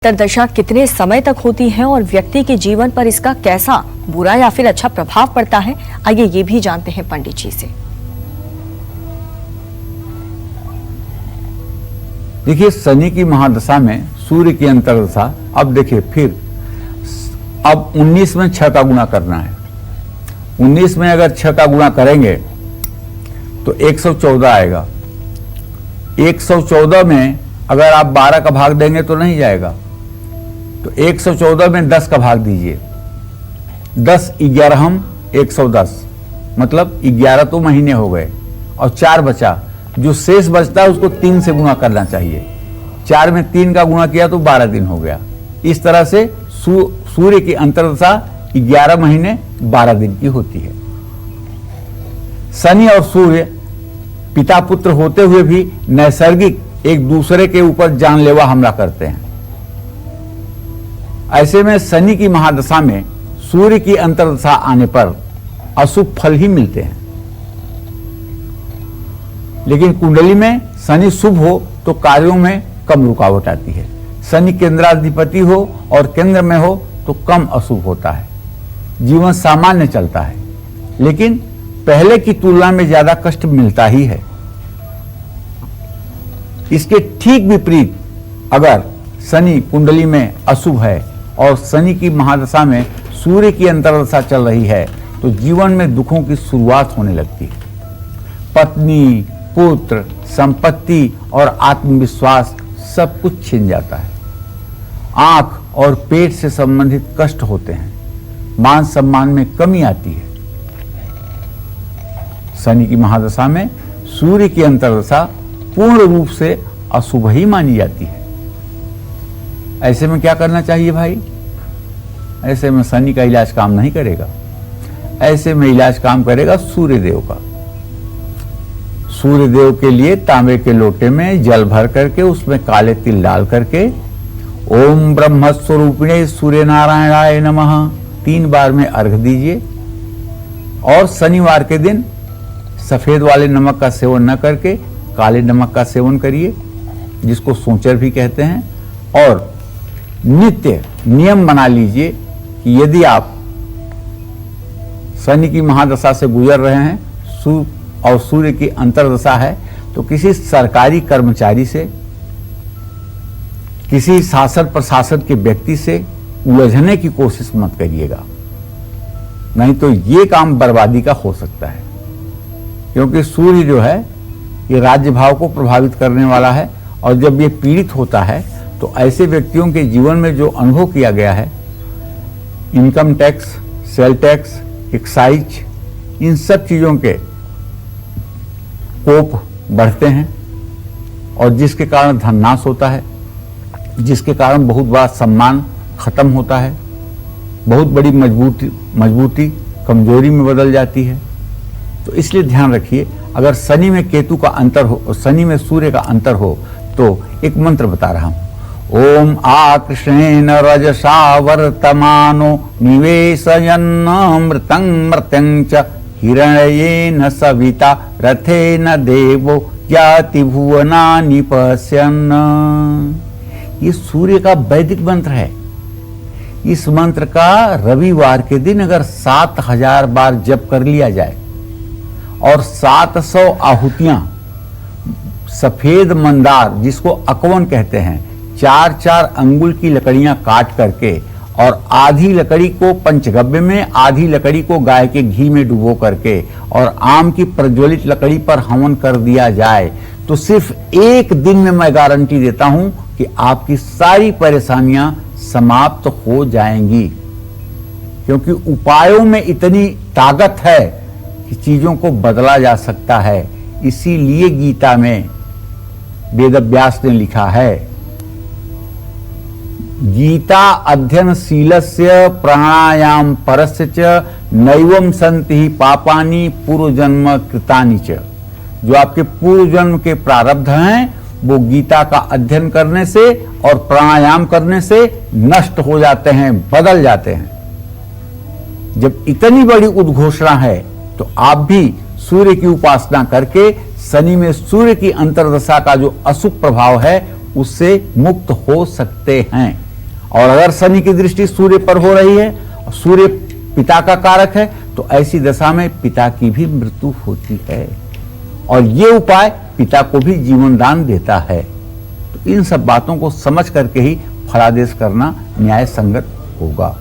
अंतर्दशा कितने समय तक होती है और व्यक्ति के जीवन पर इसका कैसा बुरा या फिर अच्छा प्रभाव पड़ता है, आइए ये भी जानते हैं पंडित जी से। देखिए, शनि की महादशा में सूर्य की अंतर्दशा, अब देखिए फिर अब 19 में 6 का गुणा करना है। 19 में अगर 6 का गुणा करेंगे तो 114 आएगा। 114 में अगर आप 12 का भाग देंगे तो नहीं जाएगा, तो 114 में 10 का भाग दीजिए। 10 11 110, मतलब 11 तो महीने हो गए और 4 बचा। जो शेष बचता है उसको 3 से गुणा करना चाहिए। 4 में 3 का गुणा किया तो 12 दिन हो गया। इस तरह से सूर्य की अंतर्दशा 11 महीने 12 दिन की होती है। शनि और सूर्य पिता पुत्र होते हुए भी नैसर्गिक एक दूसरे के ऊपर जानलेवा हमला करते हैं। ऐसे में शनि की महादशा में सूर्य की अंतर्दशा आने पर अशुभ फल ही मिलते हैं। लेकिन कुंडली में शनि शुभ हो तो कार्यों में कम रुकावट आती है। शनि केंद्राधिपति हो और केंद्र में हो तो कम अशुभ होता है। जीवन सामान्य चलता है, लेकिन पहले की तुलना में ज्यादा कष्ट मिलता ही है। इसके ठीक विपरीत अगर शनि कुंडली में अशुभ है और शनि की महादशा में सूर्य की अंतर्दशा चल रही है तो जीवन में दुखों की शुरुआत होने लगती है। पत्नी, पुत्र, संपत्ति और आत्मविश्वास सब कुछ छिन जाता है। आंख और पेट से संबंधित कष्ट होते हैं। मान सम्मान में कमी आती है। शनि की महादशा में सूर्य की अंतर्दशा पूर्ण रूप से अशुभ ही मानी जाती है। ऐसे में क्या करना चाहिए भाई? ऐसे में शनि का इलाज काम नहीं करेगा। ऐसे में इलाज काम करेगा सूर्य देव का। सूर्य देव के लिए तांबे के लोटे में जल भर करके उसमें काले तिल डाल करके ओम ब्रह्म स्वरूपिणे सूर्य नारायणाय नमः 3 बार में अर्घ दीजिए। और शनिवार के दिन सफेद वाले नमक का सेवन न करके काले नमक का सेवन करिए, जिसको सोचर भी कहते हैं। और नित्य नियम बना लीजिए कि यदि आप शनि की महादशा से गुजर रहे हैं और सूर्य की अंतर्दशा है तो किसी सरकारी कर्मचारी से, किसी शासन प्रशासन के व्यक्ति से उलझने की कोशिश मत करिएगा, नहीं तो ये काम बर्बादी का हो सकता है। क्योंकि सूर्य जो है ये राज्य भाव को प्रभावित करने वाला है, और जब ये पीड़ित होता है तो ऐसे व्यक्तियों के जीवन में जो अनुभव किया गया है, income tax, sale tax, excise, इन सब चीजों के कोप बढ़ते हैं और जिसके कारण धननाश होता है, जिसके कारण बहुत बड़ा सम्मान खत्म होता है, बहुत बड़ी मजबूती कमजोरी में बदल जाती है। तो इसलिए ध्यान रखिए, अगर शनि में केतु का अंतर हो, शनि में सूर्य का अंतर हो, तो एक मंत्र बता रहा हूं। ओम आकृष्णेन रजसा वर्तमानो निवेशयन्नमृतं मृत्यं च हिरण्येन सविता रथेन देवो याति भुवनानि पश्यन्। ये सूर्य का वैदिक मंत्र है। इस मंत्र का रविवार के दिन अगर 7000 बार जप कर लिया जाए और 700 आहुतियां सफेद मंदार, जिसको अकवन कहते हैं, 4-4 अंगुल की लकड़ियां काट करके और आधी लकड़ी को पंचगव्य में, आधी लकड़ी को गाय के घी में डुबो करके और आम की प्रज्वलित लकड़ी पर हवन कर दिया जाए तो सिर्फ 1 दिन में मैं गारंटी देता हूं कि आपकी सारी परेशानियां समाप्त हो जाएंगी। क्योंकि उपायों में इतनी ताकत है कि चीजों को बदला जा सकता है। इसीलिए गीता में वेदव्यास ने लिखा है, गीता अध्ययनशीलस्य प्राणायाम परस्य च नैवं सन्ति पापानि पूर्व जन्म कृतानि च। जो आपके पूर्व जन्म के प्रारब्ध हैं वो गीता का अध्ययन करने से और प्राणायाम करने से नष्ट हो जाते हैं, बदल जाते हैं। जब इतनी बड़ी उद्घोषणा है तो आप भी सूर्य की उपासना करके शनि में सूर्य की अंतर्दशा का जो अशुभ प्रभाव है उससे मुक्त हो सकते हैं। और अगर शनि की दृष्टि सूर्य पर हो रही है और सूर्य पिता का कारक है तो ऐसी दशा में पिता की भी मृत्यु होती है और ये उपाय पिता को भी जीवन दान देता है। तो इन सब बातों को समझ करके ही फलादेश करना न्याय संगत होगा।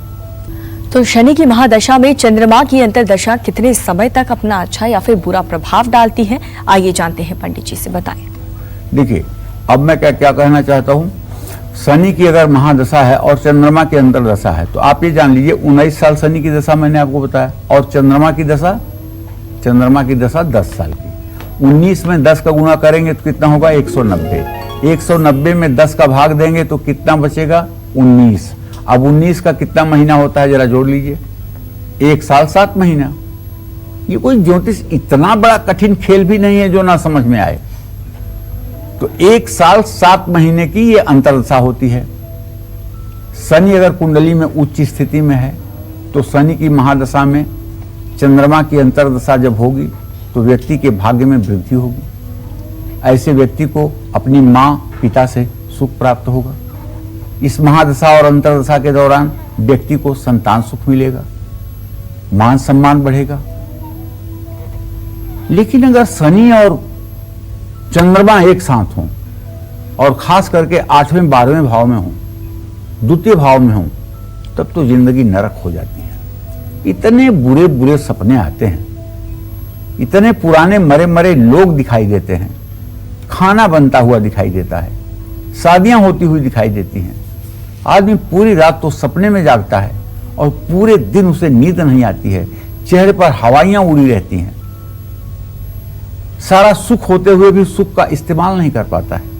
तो शनि की महादशा में चंद्रमा की अंतर्दशा कितने समय तक अपना अच्छा या फिर बुरा प्रभाव डालती है, आइए जानते हैं पंडित जी से, बताएं। देखिए, अब मैं क्या कहना चाहता हूं। शनि की अगर महादशा है और चंद्रमा की अंतर्दशा है तो आप ये जान लीजिए 19 साल शनि की दशा मैंने आपको बताया और चंद्रमा की दशा 10 साल की। 19 में 10 का गुणा करेंगे तो कितना होगा 190। 190 में 10 का भाग देंगे तो कितना बचेगा 19। अब 19 का कितना महीना होता है जरा जोड़ लीजिए, 1 साल 7 महीना। ये कोई ज्योतिष इतना बड़ा कठिन खेल भी नहीं है जो ना समझ में आए। तो 1 साल 7 महीने की ये अंतर्दशा होती है। शनि अगर कुंडली में उच्च स्थिति में है तो शनि की महादशा में चंद्रमा की अंतर्दशा जब होगी तो व्यक्ति के भाग्य में वृद्धि होगी। ऐसे व्यक्ति को अपनी मां पिता से सुख प्राप्त होगा। इस महादशा और अंतर्दशा के दौरान व्यक्ति को संतान सुख मिलेगा, मान सम्मान बढ़ेगा। लेकिन अगर शनि और चंद्रमा एक साथ हों और खास करके 8वें 12वें भाव में हों, द्वितीय भाव में हों, तब तो जिंदगी नरक हो जाती है। इतने बुरे बुरे सपने आते हैं, इतने पुराने मरे मरे लोग दिखाई देते हैं, खाना बनता हुआ दिखाई देता है, शादियां होती हुई दिखाई देती हैं। आदमी पूरी रात तो सपने में जागता है और पूरे दिन उसे नींद नहीं आती है, चेहरे पर हवाइयां उड़ी रहती हैं, सारा सुख होते हुए भी सुख का इस्तेमाल नहीं कर पाता है।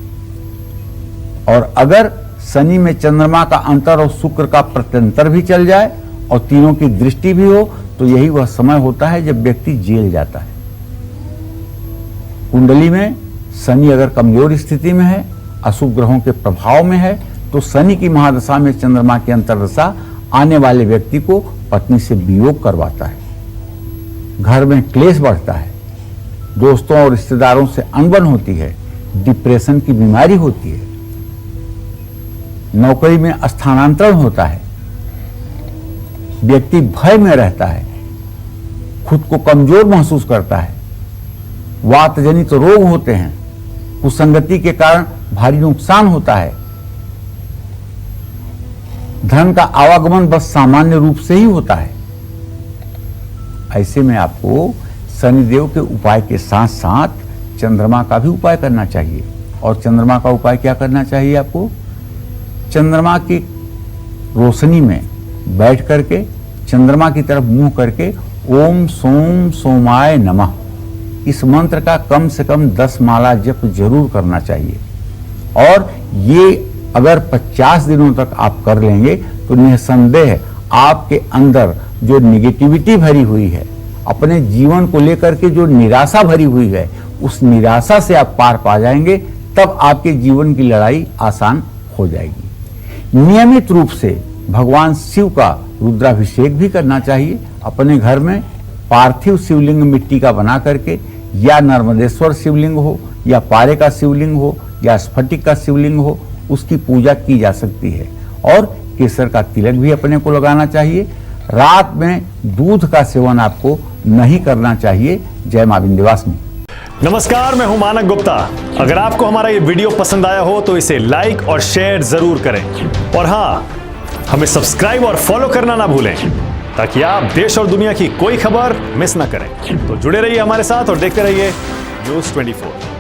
और अगर शनि में चंद्रमा का अंतर और शुक्र का प्रत्यंतर भी चल जाए और तीनों की दृष्टि भी हो तो यही वह समय होता है जब व्यक्ति जेल जाता है। कुंडली में शनि अगर कमजोर स्थिति में है, अशुभ ग्रहों के प्रभाव में है, तो शनि की महादशा में चंद्रमा की अंतर्दशा आने वाले व्यक्ति को पत्नी से वियोग करवाता है, घर में क्लेश बढ़ता है, दोस्तों और रिश्तेदारों से अनबन होती है, डिप्रेशन की बीमारी होती है, नौकरी में स्थानांतरण होता है, व्यक्ति भय में रहता है, खुद को कमजोर महसूस करता है, वात जनित रोग होते हैं, कुसंगति के कारण भारी नुकसान होता है, धन का आवागमन बस सामान्य रूप से ही होता है। ऐसे में आपको शनिदेव के उपाय के साथ साथ चंद्रमा का भी उपाय करना चाहिए। और चंद्रमा का उपाय क्या करना चाहिए आपको? चंद्रमा की रोशनी में बैठ करके चंद्रमा की तरफ मुंह करके ओम सोम सोमाय नमः इस मंत्र का कम से कम 10 माला जप जरूर करना चाहिए। और ये अगर 50 दिनों तक आप कर लेंगे तो निसंदेह आपके अंदर जो निगेटिविटी भरी हुई है, अपने जीवन को लेकर के जो निराशा भरी हुई है, उस निराशा से आप पार पा जाएंगे। तब आपके जीवन की लड़ाई आसान हो जाएगी। नियमित रूप से भगवान शिव का रुद्राभिषेक भी करना चाहिए। अपने घर में पार्थिव शिवलिंग मिट्टी का बना करके, या नर्मदेश्वर शिवलिंग हो, या पारे का शिवलिंग हो, या स्फटिक का शिवलिंग हो, उसकी पूजा की जा सकती है। और केसर का तिलक भी अपने को लगाना चाहिए। रात में दूध का सेवन आपको नहीं करना चाहिए। जय मां विंध्यवासिनी। नमस्कार, मैं हूं मानक गुप्ता। अगर आपको हमारा ये वीडियो पसंद आया हो तो इसे लाइक और शेयर जरूर करें। और हाँ, हमें सब्सक्राइब और फॉलो करना ना भूलें ताकि आप देश और दुनिया की कोई खबर मिस ना करें। तो जुड़े रहिए हमारे साथ और देखते रहिए News 24।